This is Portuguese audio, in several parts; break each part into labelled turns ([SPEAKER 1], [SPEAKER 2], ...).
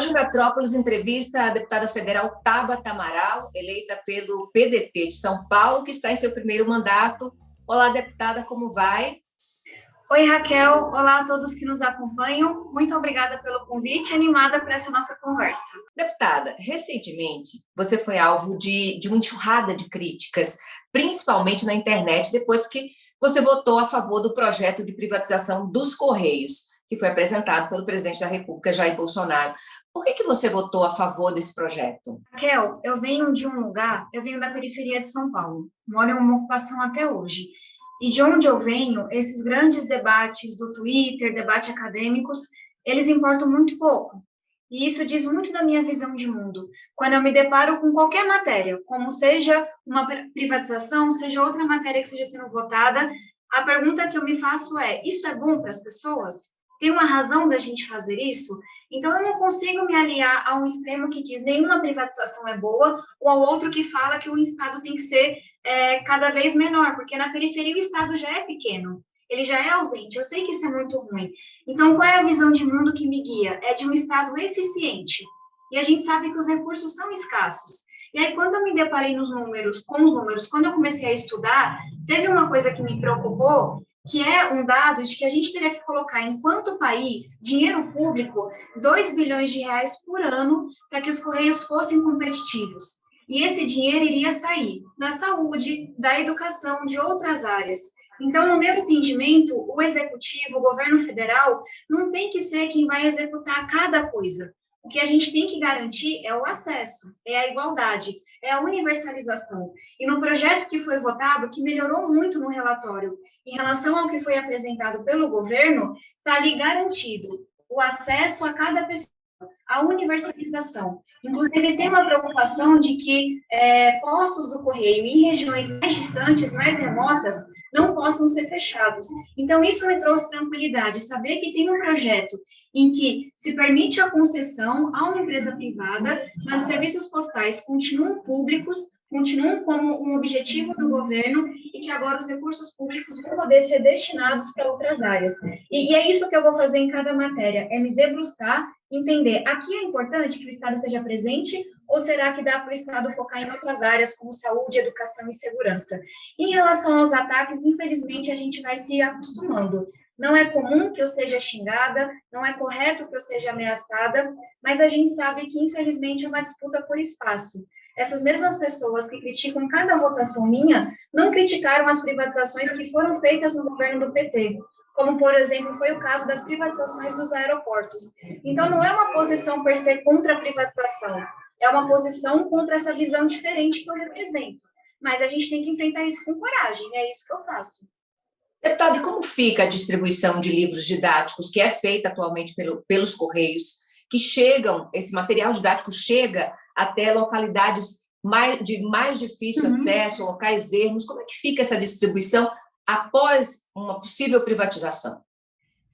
[SPEAKER 1] Hoje, o Metrópolis entrevista a deputada federal Tabata Amaral, eleita pelo PDT de São Paulo, que está em seu primeiro mandato. Olá, deputada, como vai?
[SPEAKER 2] Oi, Raquel. Olá a todos que nos acompanham. Muito obrigada pelo convite, animada para essa nossa conversa.
[SPEAKER 1] Deputada, recentemente você foi alvo de uma enxurrada de críticas, principalmente na internet, depois que você votou a favor do projeto de privatização dos Correios, que foi apresentado pelo presidente da República, Jair Bolsonaro. Por que você votou a favor desse projeto?
[SPEAKER 2] Raquel, eu venho da periferia de São Paulo. Moro em uma ocupação até hoje. E de onde eu venho, esses grandes debates do Twitter, debates acadêmicos, eles importam muito pouco. E isso diz muito da minha visão de mundo. Quando eu me deparo com qualquer matéria, como seja uma privatização, seja outra matéria que esteja sendo votada, a pergunta que eu me faço é: isso é bom para as pessoas? Tem uma razão da gente fazer isso? Então, eu não consigo me aliar a um extremo que diz nenhuma privatização é boa, ou ao outro que fala que o Estado tem que ser cada vez menor, porque na periferia o Estado já é pequeno, ele já é ausente. Eu sei que isso é muito ruim. Então, qual é a visão de mundo que me guia? É de um Estado eficiente. E a gente sabe que os recursos são escassos. E aí, quando eu me deparei com os números, quando eu comecei a estudar, teve uma coisa que me preocupou, que é um dado de que a gente teria que colocar, enquanto país, dinheiro público, 2 bilhões de reais por ano para que os Correios fossem competitivos. E esse dinheiro iria sair da saúde, da educação, de outras áreas. Então, no meu entendimento, o executivo, o governo federal, não tem que ser quem vai executar cada coisa. O que a gente tem que garantir é o acesso, é a igualdade, é a universalização. E no projeto que foi votado, que melhorou muito no relatório, em relação ao que foi apresentado pelo governo, está ali garantido o acesso a cada pessoa, a universalização. Inclusive, tem uma preocupação de que postos do correio em regiões mais distantes, mais remotas, não possam ser fechados. Então, isso me trouxe tranquilidade, saber que tem um projeto em que se permite a concessão a uma empresa privada, mas os serviços postais continuam públicos, continuam como um objetivo do governo e que agora os recursos públicos vão poder ser destinados para outras áreas. E é isso que eu vou fazer em cada matéria, é me debruçar, entender, aqui é importante que o Estado seja presente ou será que dá para o Estado focar em outras áreas como saúde, educação e segurança? Em relação aos ataques, infelizmente, a gente vai se acostumando. Não é comum que eu seja xingada, não é correto que eu seja ameaçada, mas a gente sabe que, infelizmente, é uma disputa por espaço. Essas mesmas pessoas que criticam cada votação minha, não criticaram as privatizações que foram feitas no governo do PT, como, por exemplo, foi o caso das privatizações dos aeroportos. Então, não é uma posição per se contra a privatização, é uma posição contra essa visão diferente que eu represento. Mas a gente tem que enfrentar isso com coragem, é isso que eu faço.
[SPEAKER 1] Deputada, e como fica a distribuição de livros didáticos que é feita atualmente pelos Correios, que chegam, esse material didático chega até localidades de mais difícil acesso, locais ermos? Como é que fica essa distribuição após uma possível privatização?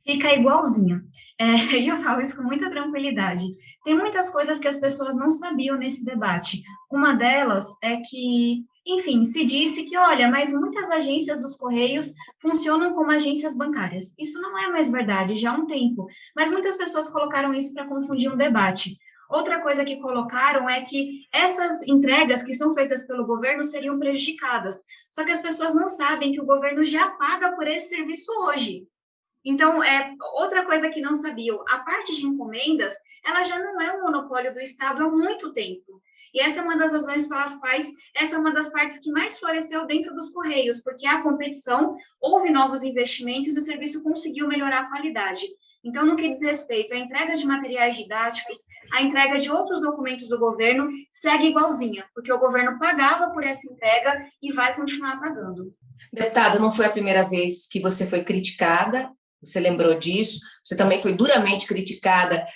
[SPEAKER 2] Fica igualzinha. E eu falo isso com muita tranquilidade. Tem muitas coisas que as pessoas não sabiam nesse debate. Uma delas é que, enfim, se disse que, olha, mas muitas agências dos Correios funcionam como agências bancárias. Isso não é mais verdade, já há um tempo. Mas muitas pessoas colocaram isso para confundir um debate. Outra coisa que colocaram é que essas entregas que são feitas pelo governo seriam prejudicadas. Só que as pessoas não sabem que o governo já paga por esse serviço hoje. Então, outra coisa que não sabiam, a parte de encomendas, ela já não é um monopólio do Estado há muito tempo. E essa é uma das razões pelas quais essa é uma das partes que mais floresceu dentro dos Correios, porque a competição, houve novos investimentos e o serviço conseguiu melhorar a qualidade. Então, no que diz respeito à entrega de materiais didáticos, a entrega de outros documentos do governo segue igualzinha, porque o governo pagava por essa entrega e vai continuar pagando.
[SPEAKER 1] Deputada, não foi a primeira vez que você foi criticada. Você lembrou disso? Você também foi duramente criticada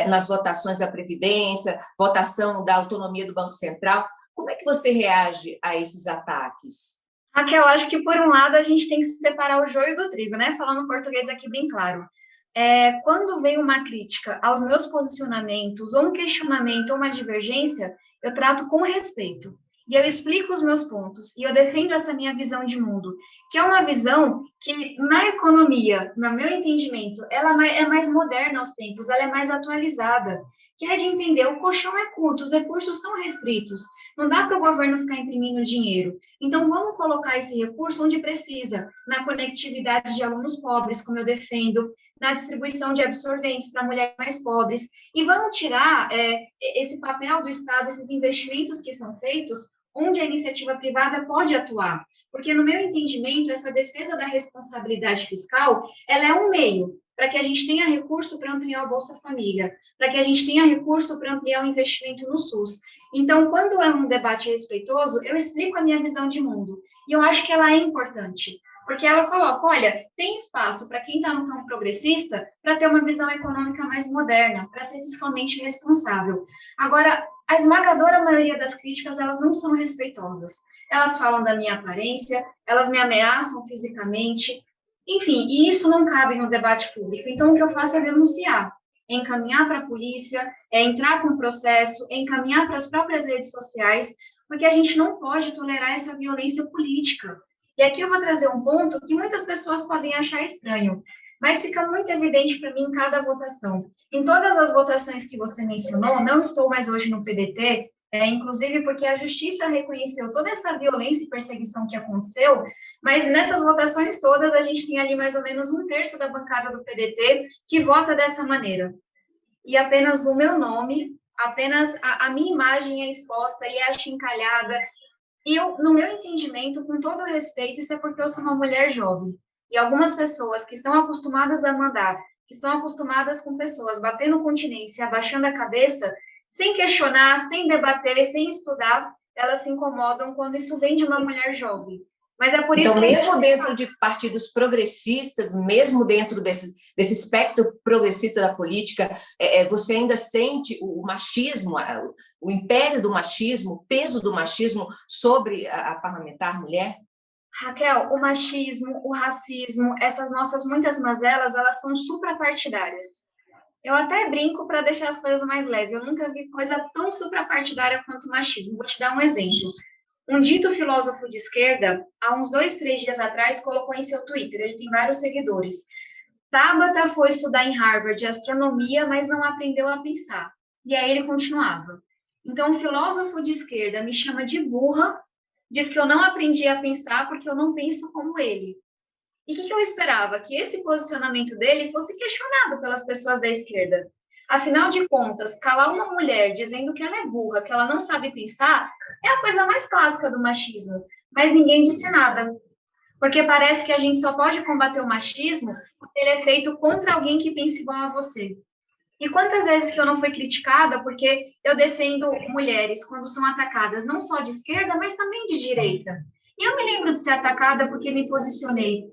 [SPEAKER 1] nas votações da Previdência, votação da autonomia do Banco Central. Como é que você reage a esses ataques?
[SPEAKER 2] Raquel, acho que, por um lado, a gente tem que separar o joio do trigo, né? Falando português aqui bem claro. Quando vem uma crítica aos meus posicionamentos, ou um questionamento, ou uma divergência, eu trato com respeito. e eu explico os meus pontos, e eu defendo essa minha visão de mundo, que é uma visão que, na economia, no meu entendimento, ela é mais moderna aos tempos, ela é mais atualizada, que é de entender, o colchão é curto, os recursos são restritos, não dá para o governo ficar imprimindo dinheiro. Então, vamos colocar esse recurso onde precisa, na conectividade de alunos pobres, como eu defendo, na distribuição de absorventes para mulheres mais pobres, e vamos tirar esse papel do Estado, esses investimentos que são feitos, onde a iniciativa privada pode atuar. Porque, no meu entendimento, essa defesa da responsabilidade fiscal, ela é um meio para que a gente tenha recurso para ampliar o Bolsa Família, para que a gente tenha recurso para ampliar o investimento no SUS. Então, quando é um debate respeitoso, eu explico a minha visão de mundo. E eu acho que ela é importante, porque ela coloca, olha, tem espaço para quem está no campo progressista para ter uma visão econômica mais moderna, para ser fiscalmente responsável. Agora, a esmagadora maioria das críticas, elas não são respeitosas. Elas falam da minha aparência, elas me ameaçam fisicamente, enfim, e isso não cabe no debate público. Então, o que eu faço é denunciar, é encaminhar para a polícia, é entrar com o processo, é encaminhar para as próprias redes sociais, porque a gente não pode tolerar essa violência política. E aqui eu vou trazer um ponto que muitas pessoas podem achar estranho, mas fica muito evidente para mim em cada votação. Em todas as votações que você mencionou, não estou mais hoje no PDT, inclusive porque a justiça reconheceu toda essa violência e perseguição que aconteceu, mas nessas votações todas, a gente tem ali mais ou menos um terço da bancada do PDT que vota dessa maneira. E apenas o meu nome, apenas a minha imagem é exposta e é achincalhada. E eu, no meu entendimento, com todo respeito, isso é porque eu sou uma mulher jovem. E algumas pessoas que estão acostumadas a mandar, que estão acostumadas com pessoas batendo continência, abaixando a cabeça, sem questionar, sem debater, sem estudar, elas se incomodam quando isso vem de uma mulher jovem. Mas é por isso
[SPEAKER 1] então, mesmo dentro de partidos progressistas, mesmo dentro desse espectro progressista da política, você ainda sente o machismo, o império do machismo, o peso do machismo sobre a parlamentar mulher?
[SPEAKER 2] Raquel, o machismo, o racismo, essas nossas muitas mazelas, elas são suprapartidárias. Eu até brinco para deixar as coisas mais leves. Eu nunca vi coisa tão suprapartidária quanto o machismo. Vou te dar um exemplo. Um dito filósofo de esquerda, há uns 2, 3 dias atrás, colocou em seu Twitter, ele tem vários seguidores. Tabata foi estudar em Harvard astronomia, mas não aprendeu a pensar. E aí ele continuava. Então, um filósofo de esquerda me chama de burra, diz que eu não aprendi a pensar porque eu não penso como ele. E o que eu esperava? Que esse posicionamento dele fosse questionado pelas pessoas da esquerda. Afinal de contas, calar uma mulher dizendo que ela é burra, que ela não sabe pensar, é a coisa mais clássica do machismo. Mas ninguém disse nada. Porque parece que a gente só pode combater o machismo quando ele é feito contra alguém que pensa igual a você. E quantas vezes que eu não fui criticada porque eu defendo mulheres quando são atacadas não só de esquerda, mas também de direita. E eu me lembro de ser atacada porque me posicionei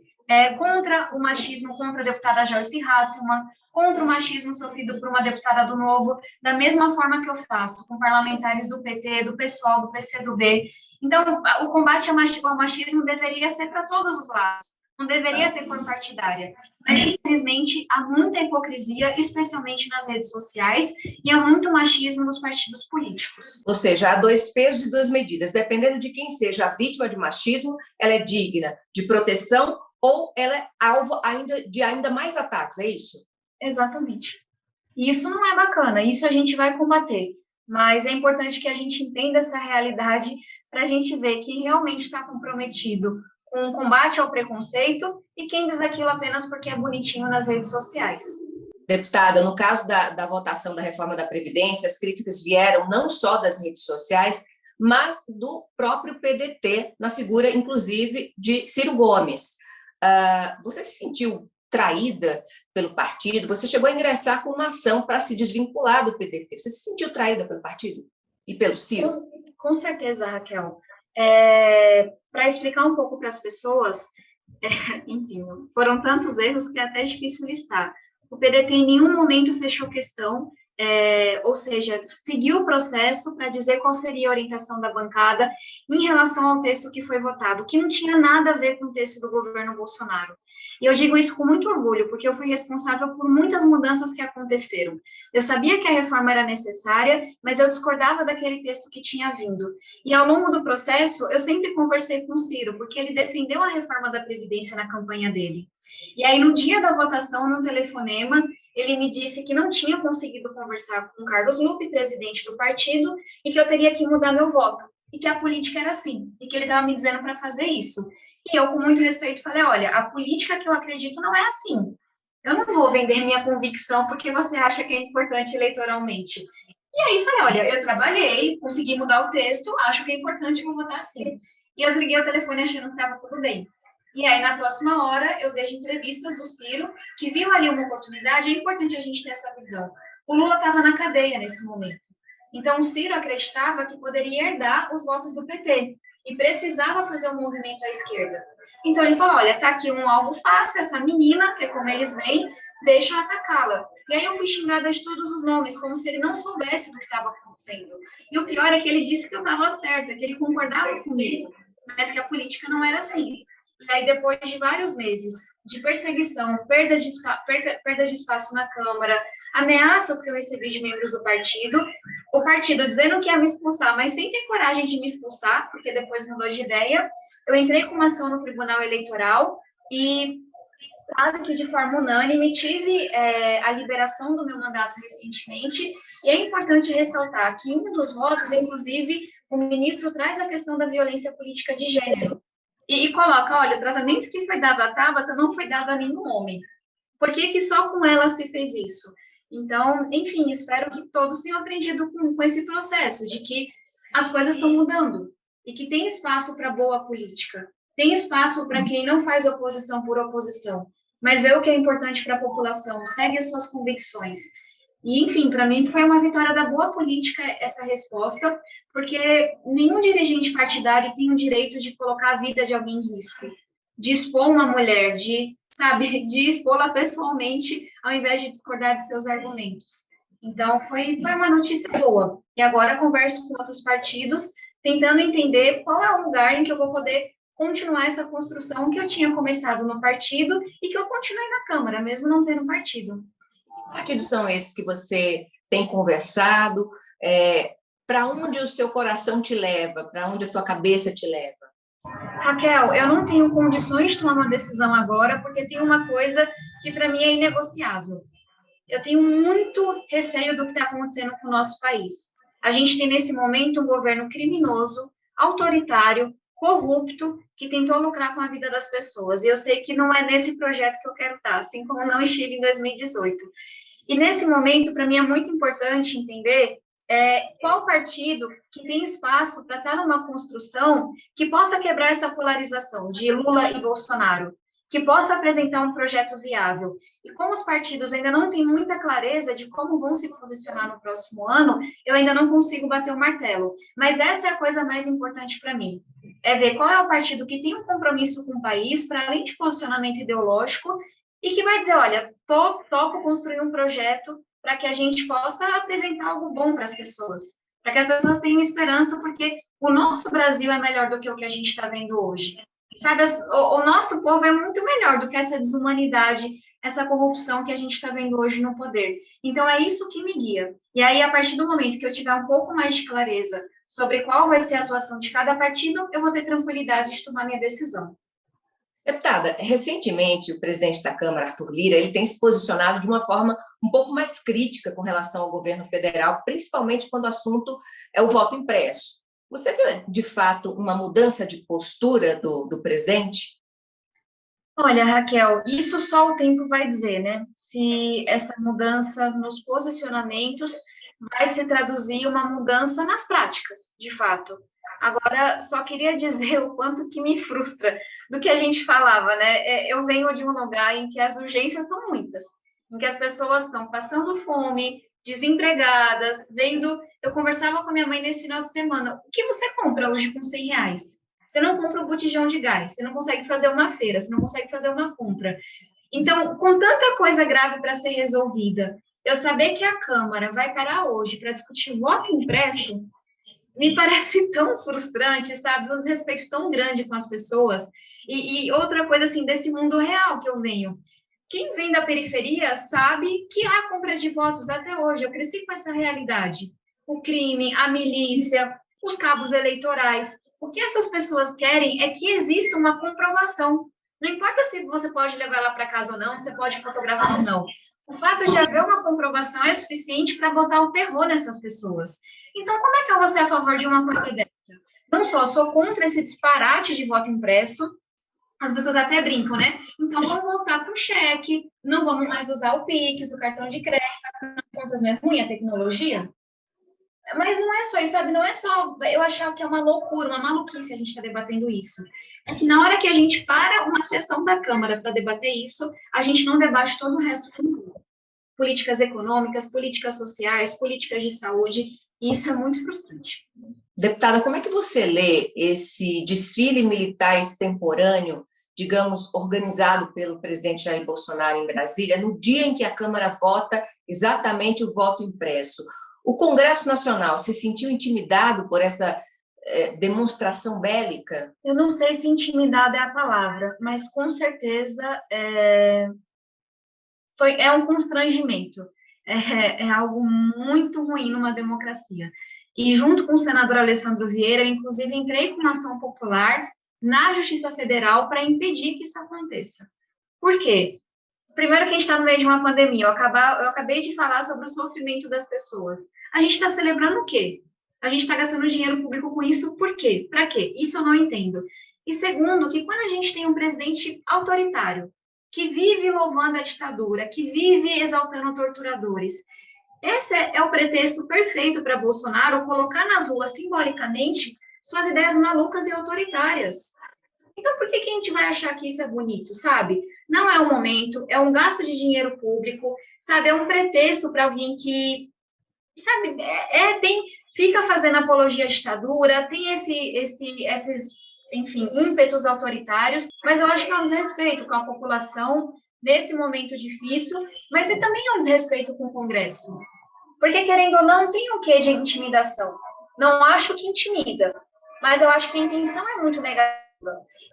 [SPEAKER 2] contra o machismo, contra a deputada Joyce Hasselmann, contra o machismo sofrido por uma deputada do Novo, da mesma forma que eu faço com parlamentares do PT, do PSOL, do PCdoB. Então, o combate ao machismo deveria ser para todos os lados, não deveria ter cor partidária. Mas, infelizmente, há muita hipocrisia, especialmente nas redes sociais, e há muito machismo nos partidos políticos.
[SPEAKER 1] Ou seja, há 2 pesos e 2 medidas. Dependendo de quem seja a vítima de machismo, ela é digna de proteção ou ela é alvo de ainda mais ataques, é isso?
[SPEAKER 2] Exatamente. E isso não é bacana, isso a gente vai combater. Mas é importante que a gente entenda essa realidade para a gente ver quem realmente está comprometido com o combate ao preconceito e quem diz aquilo apenas porque é bonitinho nas redes sociais.
[SPEAKER 1] Deputada, no caso da votação da reforma da Previdência, as críticas vieram não só das redes sociais, mas do próprio PDT, na figura, inclusive, de Ciro Gomes. Você se sentiu traída pelo partido? Você chegou a ingressar com uma ação para se desvincular do PDT. Você se sentiu traída pelo partido e pelo Ciro?
[SPEAKER 2] Com certeza, Raquel. Para explicar um pouco para as pessoas, enfim, foram tantos erros que é até difícil listar. O PDT em nenhum momento fechou questão, ou seja, seguiu o processo para dizer qual seria a orientação da bancada em relação ao texto que foi votado, que não tinha nada a ver com o texto do governo Bolsonaro. E eu digo isso com muito orgulho, porque eu fui responsável por muitas mudanças que aconteceram. Eu sabia que a reforma era necessária, mas eu discordava daquele texto que tinha vindo. E ao longo do processo, eu sempre conversei com o Ciro, porque ele defendeu a reforma da Previdência na campanha dele. E aí, no dia da votação, num telefonema, ele me disse que não tinha conseguido conversar com o Carlos Lupe, presidente do partido, e que eu teria que mudar meu voto, e que a política era assim, e que ele estava me dizendo para fazer isso. E eu, com muito respeito, falei, olha, a política que eu acredito não é assim. Eu não vou vender minha convicção porque você acha que é importante eleitoralmente. E aí falei, olha, eu trabalhei, consegui mudar o texto, acho que é importante, vou votar assim. E eu desliguei o telefone achando que estava tudo bem. E aí, na próxima hora, eu vejo entrevistas do Ciro, que viu ali uma oportunidade, é importante a gente ter essa visão. O Lula estava na cadeia nesse momento. Então, o Ciro acreditava que poderia herdar os votos do PT e precisava fazer um movimento à esquerda. Então, ele falou, olha, tá aqui um alvo fácil, essa menina, que é como eles veem, deixa atacá-la. E aí eu fui xingada de todos os nomes, como se ele não soubesse do que estava acontecendo. E o pior é que ele disse que eu estava certa, que ele concordava comigo, mas que a política não era assim. E aí, depois de vários meses de perseguição, perda de espaço na Câmara, ameaças que eu recebi de membros do partido, o partido dizendo que ia me expulsar, mas sem ter coragem de me expulsar, porque depois mudou de ideia, eu entrei com uma ação no Tribunal Eleitoral e, quase que de forma unânime, tive a liberação do meu mandato recentemente, e é importante ressaltar que em um dos votos, inclusive, o ministro traz a questão da violência política de gênero, e coloca, olha, o tratamento que foi dado à Tabata não foi dado a nenhum homem. Por que que só com ela se fez isso? Então, enfim, espero que todos tenham aprendido com esse processo, de que as coisas estão mudando, e que tem espaço para boa política, tem espaço para quem não faz oposição por oposição, mas vê o que é importante para a população, segue as suas convicções. E, enfim, para mim foi uma vitória da boa política essa resposta, porque nenhum dirigente partidário tem o direito de colocar a vida de alguém em risco, de expor uma mulher, sabe, de expô-la pessoalmente, ao invés de discordar de seus argumentos. Então, foi uma notícia boa. E agora converso com outros partidos, tentando entender qual é o lugar em que eu vou poder continuar essa construção que eu tinha começado no partido e que eu continuei na Câmara, mesmo não tendo partido.
[SPEAKER 1] Que partidos são esses que você tem conversado? Para onde o seu coração te leva? Para onde a tua cabeça te leva?
[SPEAKER 2] Raquel, eu não tenho condições de tomar uma decisão agora, porque tem uma coisa que para mim é inegociável. Eu tenho muito receio do que está acontecendo com o nosso país. A gente tem, nesse momento, um governo criminoso, autoritário, corrupto, que tentou lucrar com a vida das pessoas. E eu sei que não é nesse projeto que eu quero estar, assim como não estive em 2018. E, nesse momento, para mim, é muito importante entender qual partido que tem espaço para estar numa construção que possa quebrar essa polarização de Lula e Bolsonaro, que possa apresentar um projeto viável. E como os partidos ainda não têm muita clareza de como vão se posicionar no próximo ano, eu ainda não consigo bater o martelo. Mas essa é a coisa mais importante para mim, é ver qual é o partido que tem um compromisso com o país, para além de posicionamento ideológico, e que vai dizer, olha, topo construir um projeto para que a gente possa apresentar algo bom para as pessoas, para que as pessoas tenham esperança, porque o nosso Brasil é melhor do que o que a gente está vendo hoje. Sabe, o nosso povo é muito melhor do que essa desumanidade, essa corrupção que a gente está vendo hoje no poder. Então, é isso que me guia. E aí, a partir do momento que eu tiver um pouco mais de clareza sobre qual vai ser a atuação de cada partido, eu vou ter tranquilidade de tomar minha decisão.
[SPEAKER 1] Deputada, recentemente o presidente da Câmara, Arthur Lira, ele tem se posicionado de uma forma um pouco mais crítica com relação ao governo federal, principalmente quando o assunto é o voto impresso. Você viu, de fato, uma mudança de postura do presidente?
[SPEAKER 2] Olha, Raquel, isso só o tempo vai dizer, né? Se essa mudança nos posicionamentos vai se traduzir em uma mudança nas práticas, de fato. Agora, só queria dizer o quanto que me frustra do que a gente falava, né? Eu venho de um lugar em que as urgências são muitas, em que as pessoas estão passando fome, desempregadas, vendo... Eu conversava com a minha mãe nesse final de semana, o que você compra hoje com R$100? Você não compra um botijão de gás, você não consegue fazer uma feira, você não consegue fazer uma compra. Então, com tanta coisa grave para ser resolvida, eu saber que a Câmara vai parar hoje para discutir voto impresso, me parece tão frustrante, sabe? Um desrespeito tão grande com as pessoas. E outra coisa, assim, desse mundo real que eu venho. Quem vem da periferia sabe que há compra de votos até hoje. Eu cresci com essa realidade. O crime, a milícia, os cabos eleitorais. O que essas pessoas querem é que exista uma comprovação. Não importa se você pode levar ela para casa ou não, se pode fotografar ou não. O fato de haver uma comprovação é suficiente para botar o terror nessas pessoas. Então, como é que eu vou ser a favor de uma coisa dessa? Não só sou contra esse disparate de voto impresso, as pessoas até brincam, né? Então, vamos voltar para o cheque, não vamos mais usar o Pix, o cartão de crédito, afinal de contas, não é ruim a tecnologia? Mas não é só isso, sabe? Não é só eu achar que é uma loucura, uma maluquice a gente está debatendo isso. É que na hora que a gente para uma sessão da Câmara para debater isso, a gente não debate todo o resto do mundo. Políticas econômicas, políticas sociais, políticas de saúde, e isso é muito frustrante.
[SPEAKER 1] Deputada, como é que você lê esse desfile militar extemporâneo, digamos, organizado pelo presidente Jair Bolsonaro em Brasília, no dia em que a Câmara vota exatamente o voto impresso? O Congresso Nacional se sentiu intimidado por essa demonstração bélica?
[SPEAKER 2] Eu não sei se intimidado é a palavra, mas com certeza é um constrangimento. É algo muito ruim numa democracia. E junto com o senador Alessandro Vieira, eu inclusive entrei com uma ação popular na Justiça Federal para impedir que isso aconteça. Por quê? Primeiro que a gente está no meio de uma pandemia, eu acabei de falar sobre o sofrimento das pessoas. A gente está celebrando o quê? A gente está gastando dinheiro público com isso, por quê? Para quê? Isso eu não entendo. E segundo, que quando a gente tem um presidente autoritário, que vive louvando a ditadura, que vive exaltando torturadores, esse é o pretexto perfeito para Bolsonaro colocar nas ruas, simbolicamente, suas ideias malucas e autoritárias. Então, por que a gente vai achar que isso é bonito, sabe? Não é o momento, é um gasto de dinheiro público, sabe? É um pretexto para alguém que, sabe, fica fazendo apologia à ditadura, tem esses, enfim, ímpetos autoritários, mas eu acho que é um desrespeito com a população nesse momento difícil, mas e também é um desrespeito com o Congresso. Porque, querendo ou não, tem o quê de intimidação? Não acho que intimida, mas eu acho que a intenção é muito negativa.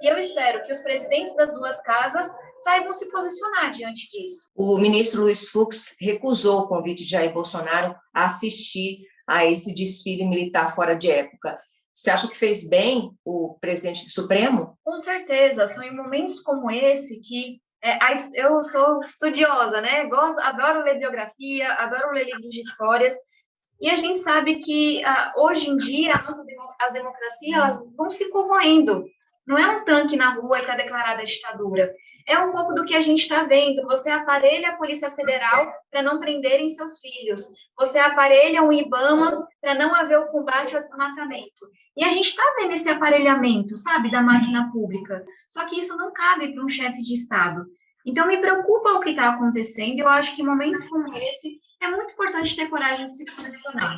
[SPEAKER 2] E eu espero que os presidentes das duas casas saibam se posicionar diante disso.
[SPEAKER 1] O ministro Luiz Fux recusou o convite de Jair Bolsonaro a assistir a esse desfile militar fora de época. Você acha que fez bem o presidente do Supremo?
[SPEAKER 2] Com certeza, são em momentos como esse que eu sou estudiosa, né? Adoro ler biografia, adoro ler livros de histórias, e a gente sabe que hoje em dia as democracias elas vão se corroendo. Não é um tanque na rua e está declarada a ditadura. É um pouco do que a gente está vendo. Você aparelha a Polícia Federal para não prenderem seus filhos. Você aparelha o IBAMA para não haver o combate ao desmatamento. E a gente está vendo esse aparelhamento, sabe, da máquina pública. Só que isso não cabe para um chefe de Estado. Então, me preocupa o que está acontecendo. Eu acho que em momentos como esse, é muito importante ter coragem de se posicionar.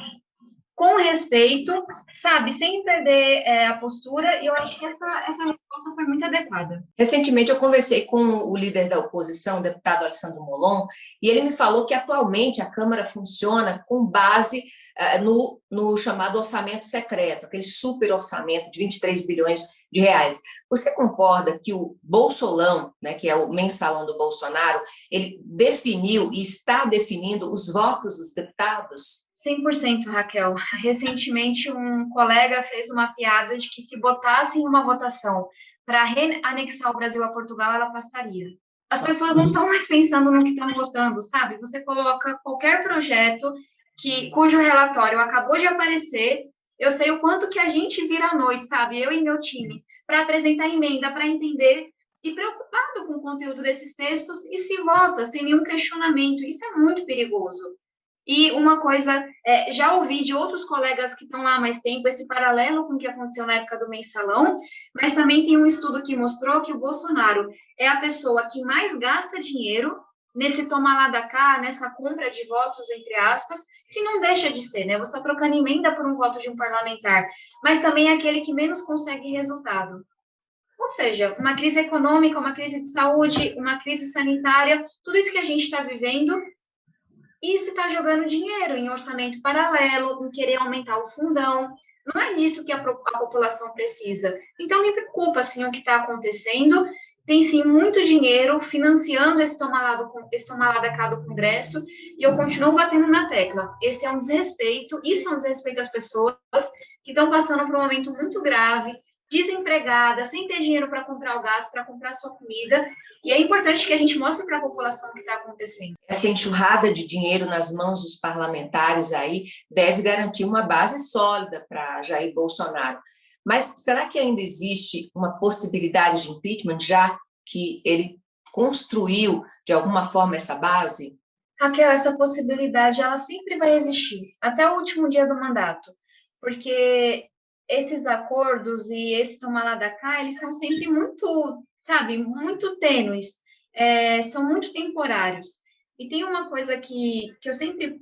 [SPEAKER 2] Com respeito, sabe, sem perder a postura, e eu acho que essa resposta foi muito adequada.
[SPEAKER 1] Recentemente, eu conversei com o líder da oposição, o deputado Alessandro Molon, e ele me falou que atualmente a Câmara funciona com base no chamado orçamento secreto, aquele super orçamento de 23 bilhões de reais. Você concorda que o Bolsolão, né, que é o mensalão do Bolsonaro, ele definiu e está definindo os votos dos deputados?
[SPEAKER 2] 100%, Raquel. Recentemente, um colega fez uma piada de que se botasse em uma votação para reanexar o Brasil a Portugal, ela passaria. As pessoas não estão mais pensando no que estão votando, sabe? Você coloca qualquer projeto cujo relatório acabou de aparecer, eu sei o quanto que a gente vira à noite, sabe? Eu e meu time, para apresentar emenda, para entender, e preocupado com o conteúdo desses textos, e se vota sem nenhum questionamento. Isso é muito perigoso. E uma coisa, já ouvi de outros colegas que estão lá há mais tempo, esse paralelo com o que aconteceu na época do mensalão, mas também tem um estudo que mostrou que o Bolsonaro é a pessoa que mais gasta dinheiro nesse toma lá da cá, nessa compra de votos, entre aspas, que não deixa de ser, né? Você está trocando emenda por um voto de um parlamentar, mas também é aquele que menos consegue resultado. Ou seja, uma crise econômica, uma crise de saúde, uma crise sanitária, tudo isso que a gente está vivendo, e se está jogando dinheiro em orçamento paralelo, em querer aumentar o fundão. Não é disso que a população precisa. Então, me preocupa, assim, o que está acontecendo. Tem, sim, muito dinheiro financiando esse tomar lá da cá do Congresso, e eu continuo batendo na tecla. Esse é um desrespeito, isso é um desrespeito às pessoas que estão passando por um momento muito grave, desempregada, sem ter dinheiro para comprar o gasto, para comprar sua comida, e é importante que a gente mostre para a população o que está acontecendo.
[SPEAKER 1] Essa enxurrada de dinheiro nas mãos dos parlamentares aí deve garantir uma base sólida para Jair Bolsonaro. Mas será que ainda existe uma possibilidade de impeachment, já que ele construiu, de alguma forma, essa base?
[SPEAKER 2] Raquel, essa possibilidade, ela sempre vai existir, até o último dia do mandato, porque esses acordos e esse tomar lá da cá, eles são sempre muito, sabe, muito tênues, são muito temporários. E tem uma coisa que eu sempre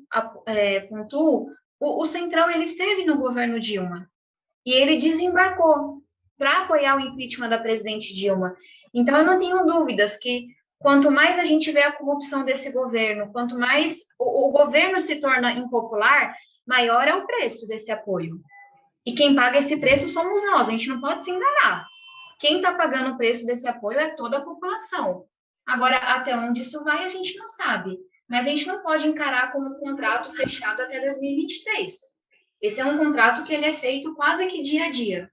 [SPEAKER 2] pontuo, o Centrão, ele esteve no governo Dilma, e ele desembarcou para apoiar o impeachment da presidente Dilma. Então, eu não tenho dúvidas que quanto mais a gente vê a corrupção desse governo, quanto mais o governo se torna impopular, maior é o preço desse apoio. E quem paga esse preço somos nós, a gente não pode se enganar. Quem está pagando o preço desse apoio é toda a população. Agora, até onde isso vai, a gente não sabe. Mas a gente não pode encarar como um contrato fechado até 2023. Esse é um contrato que ele é feito quase que dia a dia.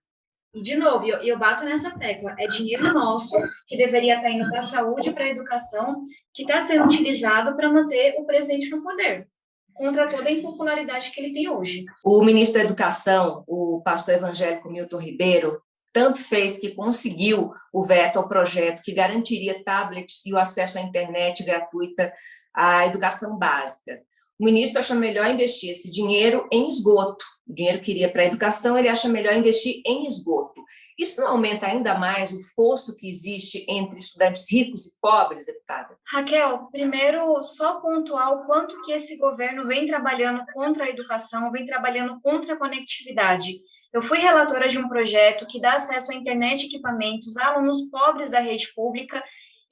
[SPEAKER 2] E, de novo, eu bato nessa tecla, é dinheiro nosso que deveria estar indo para a saúde, para a educação, que está sendo utilizado para manter o presidente no poder, contra toda a impopularidade que ele tem hoje.
[SPEAKER 1] O ministro da Educação, o pastor evangélico Milton Ribeiro, tanto fez que conseguiu o veto ao projeto que garantiria tablets e o acesso à internet gratuita à educação básica. O ministro acha melhor investir esse dinheiro em esgoto. O dinheiro que iria para a educação, ele acha melhor investir em esgoto. Isso não aumenta ainda mais o fosso que existe entre estudantes ricos e pobres, deputada?
[SPEAKER 2] Raquel, primeiro, só pontuar o quanto que esse governo vem trabalhando contra a educação, vem trabalhando contra a conectividade. Eu fui relatora de um projeto que dá acesso à internet e equipamentos a alunos pobres da rede pública,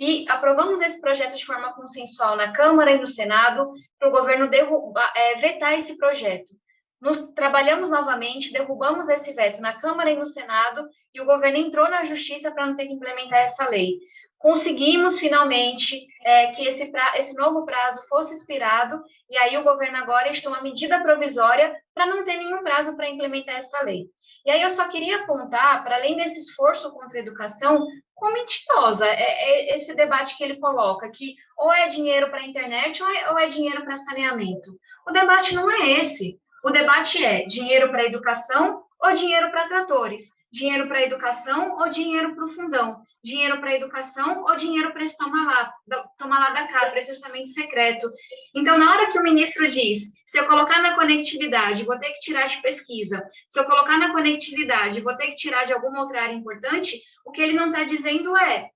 [SPEAKER 2] e aprovamos esse projeto de forma consensual na Câmara e no Senado para o governo vetar esse projeto. Trabalhamos novamente, derrubamos esse veto na Câmara e no Senado, e o governo entrou na Justiça para não ter que implementar essa lei. Conseguimos, finalmente, que esse novo prazo fosse expirado, e aí o governo agora editou uma medida provisória para não ter nenhum prazo para implementar essa lei. E aí eu só queria apontar, para além desse esforço contra a educação, quão mentirosa é esse debate que ele coloca, que ou é dinheiro para a internet ou é dinheiro para saneamento. O debate não é esse. O debate é dinheiro para a educação ou dinheiro para tratores, dinheiro para a educação ou dinheiro para o fundão, dinheiro para a educação ou dinheiro para esse tomar lá da cá, para esse orçamento secreto. Então, na hora que o ministro diz, se eu colocar na conectividade, vou ter que tirar de pesquisa, se eu colocar na conectividade, vou ter que tirar de alguma outra área importante, o que ele não está dizendo é,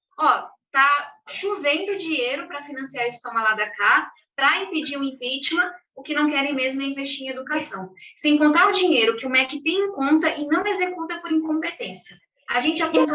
[SPEAKER 2] tá chovendo dinheiro para financiar esse tomar lá da cá, para impedir o impeachment. O que não querem mesmo é investir em educação. Sem contar o dinheiro que o MEC tem em conta e não executa por incompetência. A gente apontou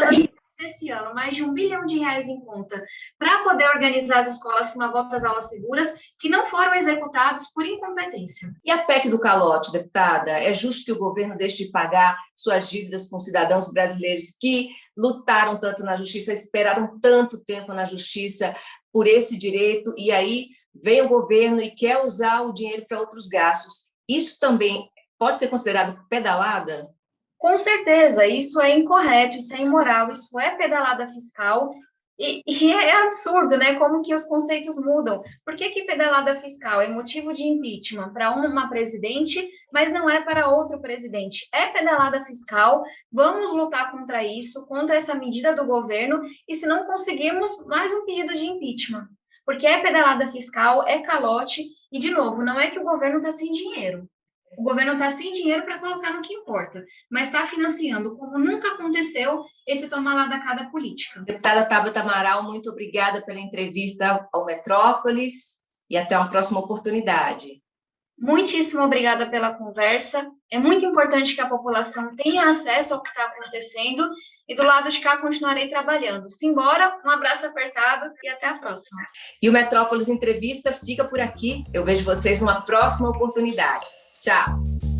[SPEAKER 2] esse ano mais de R$1 bilhão em conta para poder organizar as escolas para uma volta às aulas seguras, que não foram executados por incompetência.
[SPEAKER 1] E a PEC do calote, deputada? É justo que o governo deixe de pagar suas dívidas com cidadãos brasileiros que lutaram tanto na justiça, esperaram tanto tempo na justiça por esse direito, e aí vem o governo e quer usar o dinheiro para outros gastos? Isso também pode ser considerado pedalada?
[SPEAKER 2] Com certeza, isso é incorreto, isso é imoral, isso é pedalada fiscal, e é absurdo, né? Como que os conceitos mudam. Por que pedalada fiscal é motivo de impeachment para uma presidente, mas não é para outro presidente? É pedalada fiscal, vamos lutar contra isso, contra essa medida do governo, e se não conseguirmos, mais um pedido de impeachment. Porque é pedalada fiscal, é calote, e, de novo, não é que o governo está sem dinheiro. O governo está sem dinheiro para colocar no que importa, mas está financiando, como nunca aconteceu, esse tomar lá da cá da política.
[SPEAKER 1] Deputada Tabata Amaral, muito obrigada pela entrevista ao Metrópolis e até uma próxima oportunidade.
[SPEAKER 2] Muitíssimo obrigada pela conversa. É muito importante que a população tenha acesso ao que está acontecendo, e do lado de cá continuarei trabalhando. Simbora, um abraço apertado e até a próxima.
[SPEAKER 1] E o Metrópolis Entrevista fica por aqui. Eu vejo vocês numa próxima oportunidade. Tchau!